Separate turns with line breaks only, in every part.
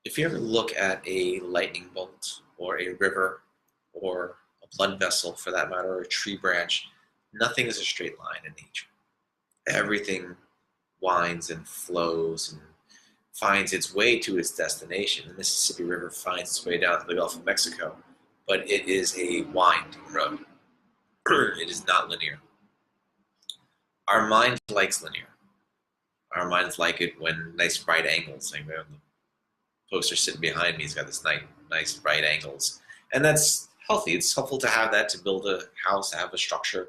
If you ever look at a lightning bolt or a river or a blood vessel for that matter, or a tree branch, nothing is a straight line in nature. Everything winds and flows and finds its way to its destination. The Mississippi River finds its way down to the Gulf of Mexico, but it is a winding road. It is not linear. Our mind likes linear. Our minds like it when nice right angles. Like the poster sitting behind me, he's got this nice right angles, and that's healthy. It's helpful to have that to build a house, to have a structure.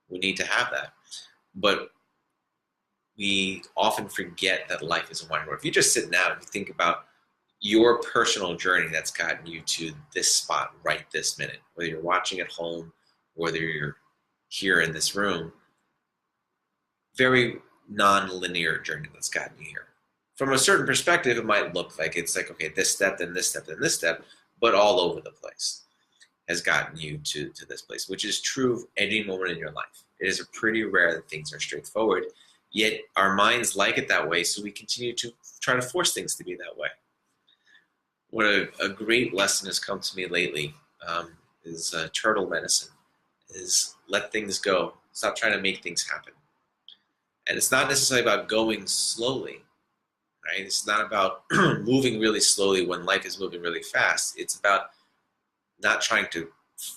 We need to have that, but we often forget that life is a winding road. If you just sit down and you think about your personal journey that's gotten you to this spot right this minute, whether you're watching at home, whether you're here in this room, very non-linear journey that's gotten you here. From a certain perspective, it might look like it's like, okay, this step, then this step, then this step, but all over the place has gotten you to this place, which is true of any moment in your life. It is pretty rare that things are straightforward, yet our minds like it that way, so we continue to try to force things to be that way. What a great lesson has come to me lately is turtle medicine, is let things go. Stop trying to make things happen. And it's not necessarily about going slowly, right? It's not about moving really slowly when life is moving really fast. It's about not trying to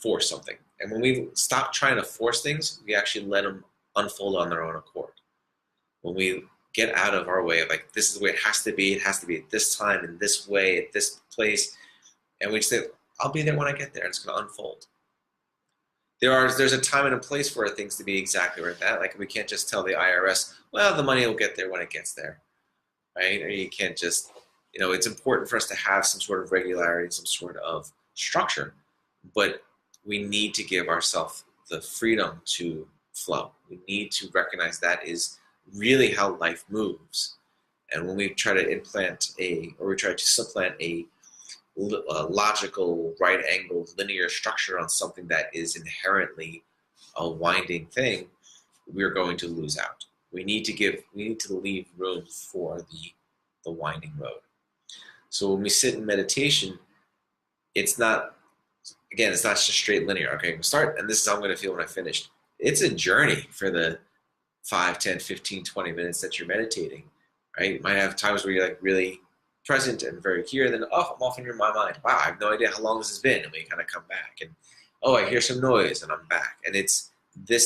force something. And when we stop trying to force things, we actually let them unfold on their own accord. When we get out of our way of like, this is the way it has to be at this time, in this way, at this place, and we say, I'll be there when I get there, and it's going to unfold. There's a time and a place for things to be exactly like that. Like we can't just tell the IRS, well, the money will get there when it gets there, right? Or you can't just, it's important for us to have some sort of regularity, some sort of structure, but we need to give ourselves the freedom to flow. We need to recognize that is really how life moves. And when we try to supplant a logical, right-angled, linear structure on something that is inherently a winding thing, we're going to lose out. We need to leave room for the winding road. So when we sit in meditation, it's not just straight linear. Okay, we start, and this is how I'm going to feel when I finish. It's a journey for the 5, 10, 15, 20 minutes that you're meditating, right? You might have times where you're like really present and very here, and then I'm off in my mind. Wow, I have no idea how long this has been, and we kind of come back, and I hear some noise, and I'm back. And this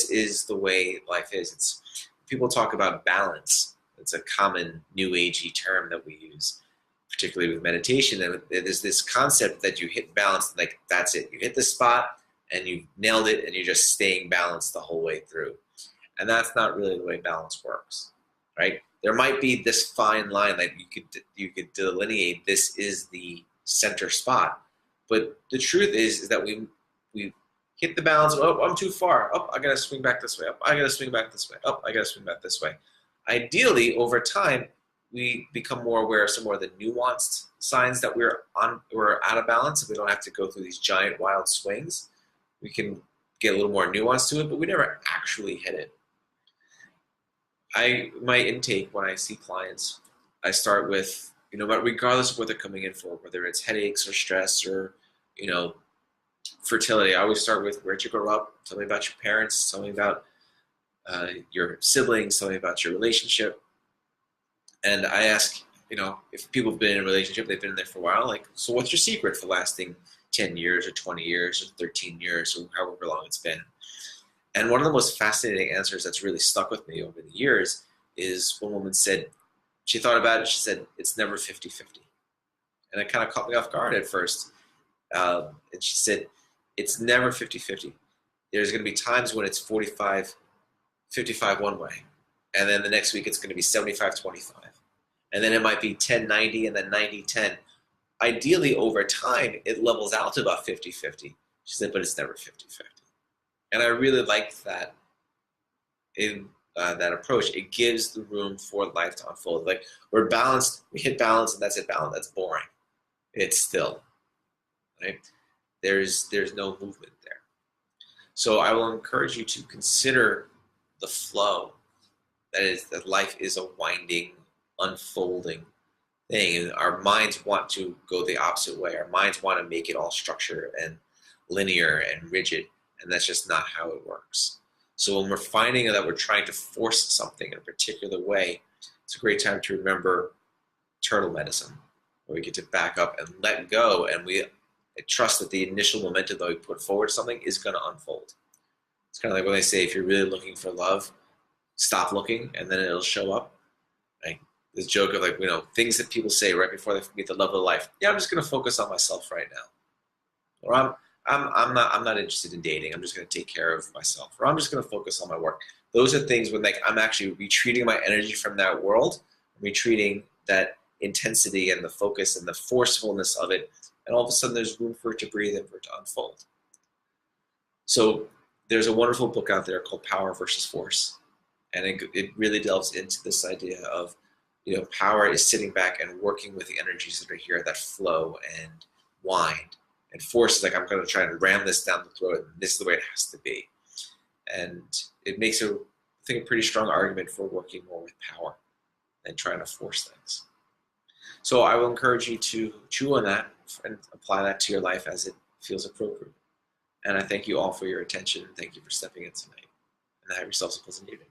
is the way life is. It's people talk about balance. It's a common new agey term that we use, particularly with meditation. And there's this concept that you hit balance, like that's it. You hit the spot, and you nailed it, and you're just staying balanced the whole way through. And that's not really the way balance works, right? There might be this fine line that you could delineate. This is the center spot, but the truth is that we hit the balance. Oh, I'm too far. Oh, I gotta swing back this way. Oh, I gotta swing back this way. Oh, I gotta swing back this way. Ideally, over time, we become more aware of some more of the nuanced signs that we're out of balance. We don't have to go through these giant wild swings. We can get a little more nuance to it, but we never actually hit it. My intake when I see clients, I start with, but regardless of what they're coming in for, whether it's headaches or stress or, fertility, I always start with where'd you grow up? Tell me about your parents. Tell me about your siblings. Tell me about your relationship. And I ask, if people have been in a relationship, they've been in there for a while, like, so what's your secret for lasting 10 years or 20 years or 13 years or however long it's been? And one of the most fascinating answers that's really stuck with me over the years is one woman said, she thought about it, she said, it's never 50-50. And it kind of caught me off guard at first. And she said, it's never 50-50. There's going to be times when it's 45-55 one way. And then the next week it's going to be 75-25. And then it might be 10-90 and then 90-10. Ideally, over time, it levels out to about 50-50. She said, but it's never 50-50. And I really liked that that approach. It gives the room for life to unfold. Like, we're balanced, we hit balance, and that's it, balance. That's boring. It's still, right? There's no movement there. So I will encourage you to consider the flow. That life is a winding, unfolding thing. And our minds want to go the opposite way. Our minds want to make it all structured and linear and rigid, and that's just not how it works. So when we're finding that we're trying to force something in a particular way, it's a great time to remember turtle medicine, where we get to back up and let go, and we trust that the initial momentum that we put forward something is going to unfold. It's kind of like when they say, if you're really looking for love, stop looking, and then it'll show up. Like this joke of, like, things that people say right before they meet the love of their life. Yeah, I'm just going to focus on myself right now. Or I'm not interested in dating. I'm just going to take care of myself. Or I'm just going to focus on my work. Those are things when, like, I'm actually retreating my energy from that world, retreating that intensity and the focus and the forcefulness of it, and all of a sudden there's room for it to breathe and for it to unfold. So there's a wonderful book out there called Power versus Force, and it really delves into this idea of, power is sitting back and working with the energies that are here that flow and wind, and force is like, I'm going to try and ram this down the throat, and this is the way it has to be. And it makes I think a pretty strong argument for working more with power than trying to force things. So I will encourage you to chew on that and apply that to your life as it feels appropriate. And I thank you all for your attention. Thank you for stepping in tonight. And have yourselves a pleasant evening.